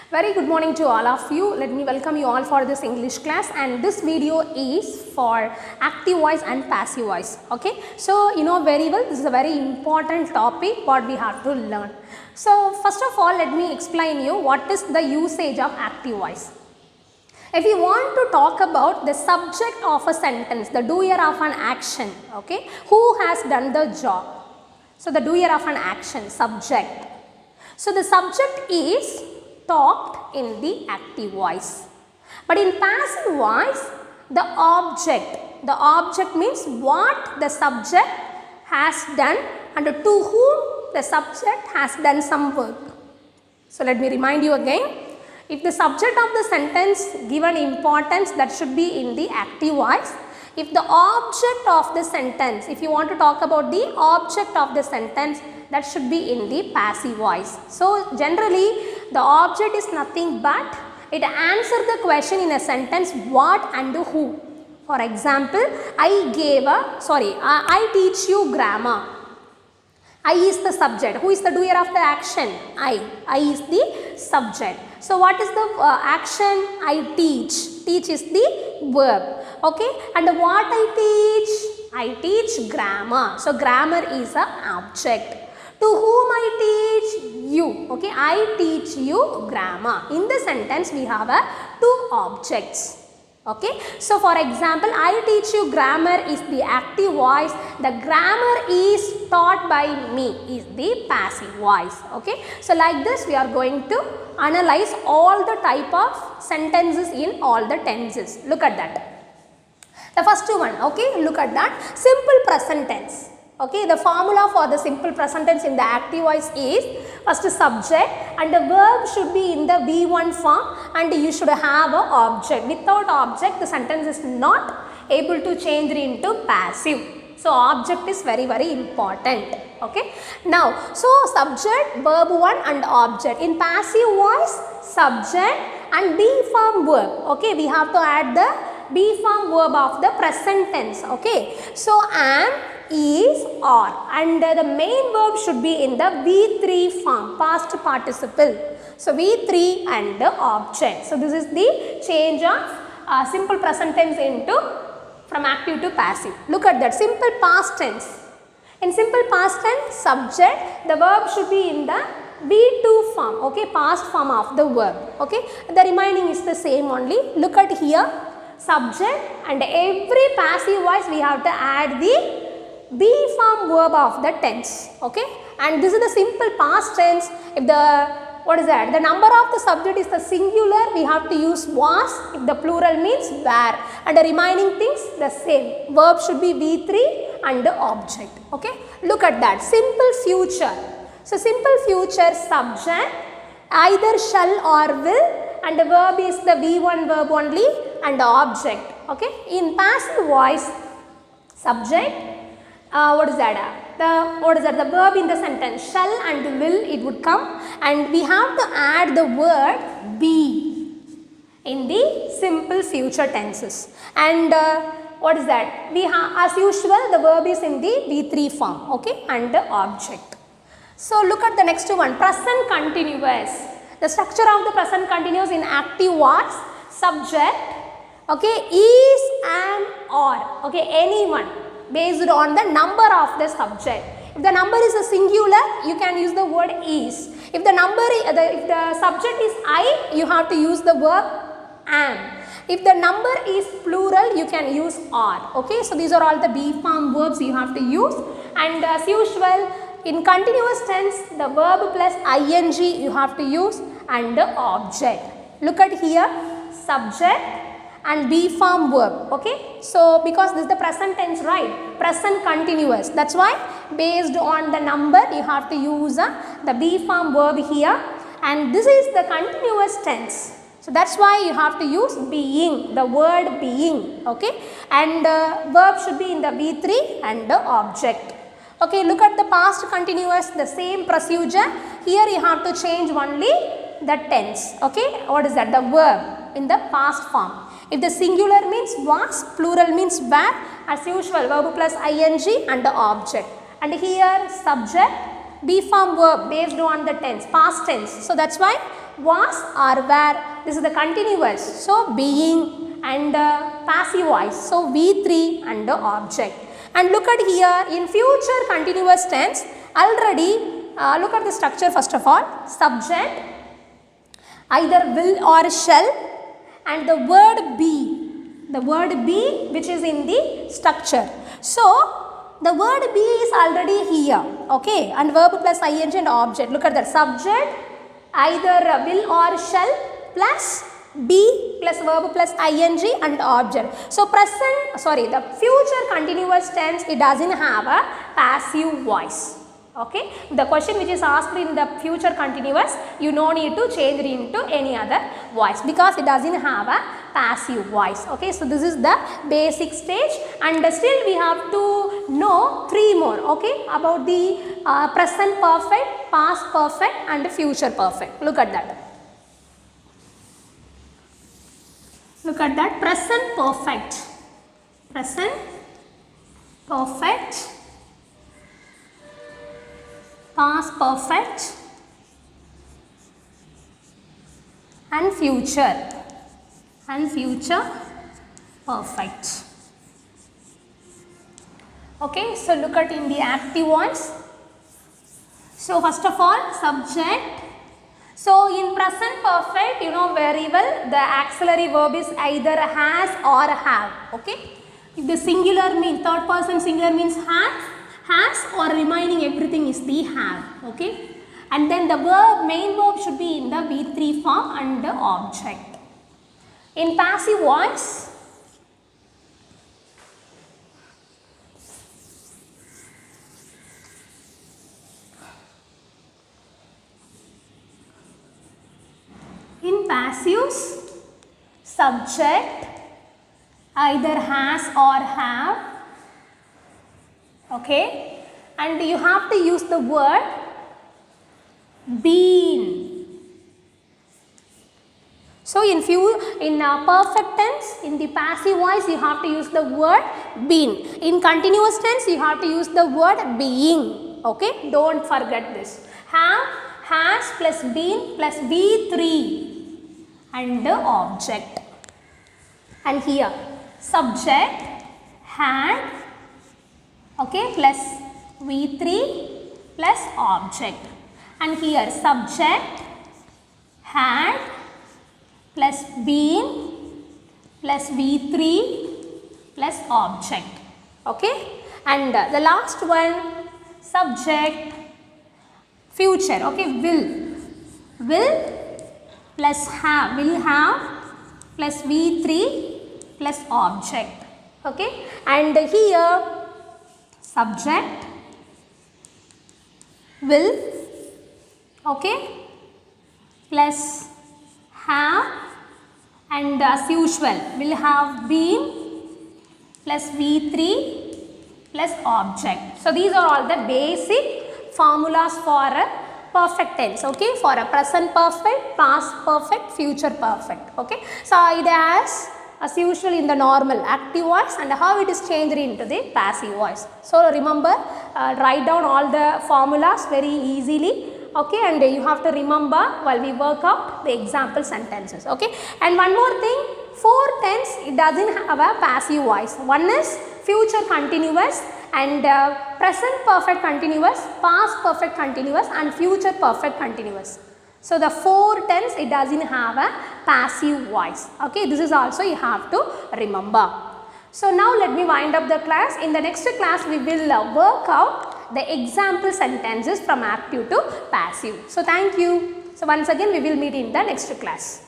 Very good morning to all of you. Let me welcome you all for this English class, and this video is for active voice and passive voice. Okay, so you know very well this is a very important topic what we have to learn. So first of all, let me explain you what is the usage of active voice. If you want to talk about the subject of a sentence, the doer of an action, okay, who has done the job. So the doer of an action, subject. So the subject is talked in the active voice. But in passive voice, the object means what the subject has done and to whom the subject has done some work. So let me remind you again. If the subject of the sentence given importance, that should be in the active voice. If the object of the sentence, if you want to talk about the object of the sentence, that should be in the passive voice. So generally the object is nothing but it answers the question in a sentence what and who. For example, I teach you grammar. I is the subject. Who is the doer of the action? I is the subject. So what is the action? I teach. Teach is the verb. Okay, and what I teach? I teach grammar. So grammar is an object. To whom I teach? You. Okay, I teach you grammar. In the sentence we have two objects. Okay, so for example, I teach you grammar is the active voice. The grammar is taught by me is the passive voice. Okay, so like this we are going to analyze all the type of sentences in all the tenses. Look at that. The first one, okay, look at that. Simple present tense. Okay, the formula for the simple present tense in the active voice is first subject and the verb should be in the V1 form and you should have an object. Without object, the sentence is not able to change into passive. So object is very important. Okay. Now, so subject, verb 1 and object. In passive voice, subject and B form verb. Okay, we have to add the B form verb of the present tense. Okay, so am, is, are, and the main verb should be in the V3 form, past participle. So V3 and the object. So this is the change of simple present tense into from active to passive. Look at that, simple past tense. In simple past tense, subject, the verb should be in the V2 form, okay, past form of the verb. Okay, the remaining is the same only. Look at here, subject, and every passive voice we have to add the B form verb of the tense. Okay, and this is the simple past tense. If the the number of the subject is the singular, we have to use was. If the plural means were, and the remaining things the same. Verb should be V3 and the object. Okay, look at that, simple future. So simple future, subject, either shall or will, and the verb is the V1 verb only and the object. Okay, in passive voice, subject, the verb in the sentence shall and will, it would come, and we have to add the word be in the simple future tenses. And we have, as usual, the verb is in the V3 form. Okay, and the object. So look at the next one, present continuous. The structure of the present continuous in active voice, subject, okay, is, am, or, okay, anyone, based on the number of the subject. If the number is a singular, you can use the word is. If the number, if the subject is I, you have to use the verb am. If the number is plural, you can use are. Okay, so these are all the B form verbs you have to use. And as usual, in continuous tense, the verb plus ing you have to use and the object. Look at here, subject and B form verb. Okay, so because this is the present tense, right? Present continuous. That's why based on the number you have to use the B form verb here, and this is the continuous tense. So that's why you have to use being, the word being. Okay, and verb should be in the V3 and the object. Okay, look at the past continuous, the same procedure. Here you have to change only the tense. Okay, the verb in the past form. If the singular means was, plural means were, as usual, verb plus ing and the object. And here subject, B form verb based on the tense, past tense. So that's why was or were. This is the continuous. So being and passive voice. So V3 and the object. And look at here in future continuous tense already look at the structure first of all. Subject, either will or shall, and the word be. The word be which is in the structure. So the word be is already here, okay, and verb plus ing and object. Look at that, subject, either will or shall plus be plus verb plus ing and object. So the future continuous tense, it doesn't have a passive voice. Okay, the question which is asked in the future continuous, you no need to change it into any other voice because it doesn't have a passive voice. Okay, so this is the basic stage, and still we have to know 3 more, okay, about the present perfect, past perfect and future perfect. Look at that. Look at that, present perfect, past perfect and future perfect. Okay, so look at in the active voice. So first of all, subject. So in present perfect, you know very well, the auxiliary verb is either has or have. Okay, if the singular means, third person singular means has, or remaining everything is the have. Okay, and then the main verb should be in the V3 form and the object. In passive voice, subject either has or have, okay, and you have to use the word been. So in perfect tense, in the passive voice, you have to use the word been. In continuous tense, you have to use the word being. Okay, don't forget this. Have, has plus been plus V3 and the object. And here subject had, okay, plus V3 plus object. And here subject had plus been plus V3 plus object. Okay, and the last one, subject future, okay, will plus have, will have plus V3 plus object. Okay, and here subject will, okay, plus have, and as usual will have been plus V3 plus object. So these are all the basic formulas for a perfect tense, okay, for a present perfect, past perfect, future perfect. Okay, so it has as usual in the normal active voice and how it is changed into the passive voice. So remember, write down all the formulas very easily. Okay, and you have to remember while we work out the example sentences. Okay, and one more thing, for tense it doesn't have a passive voice. One is future continuous and present perfect continuous, past perfect continuous and future perfect continuous. So the for tense it doesn't have a passive voice. Okay, this is also you have to remember. So now let me wind up the class. In the next class we will work out the example sentences from active to passive. So thank you. So once again we will meet in the next class.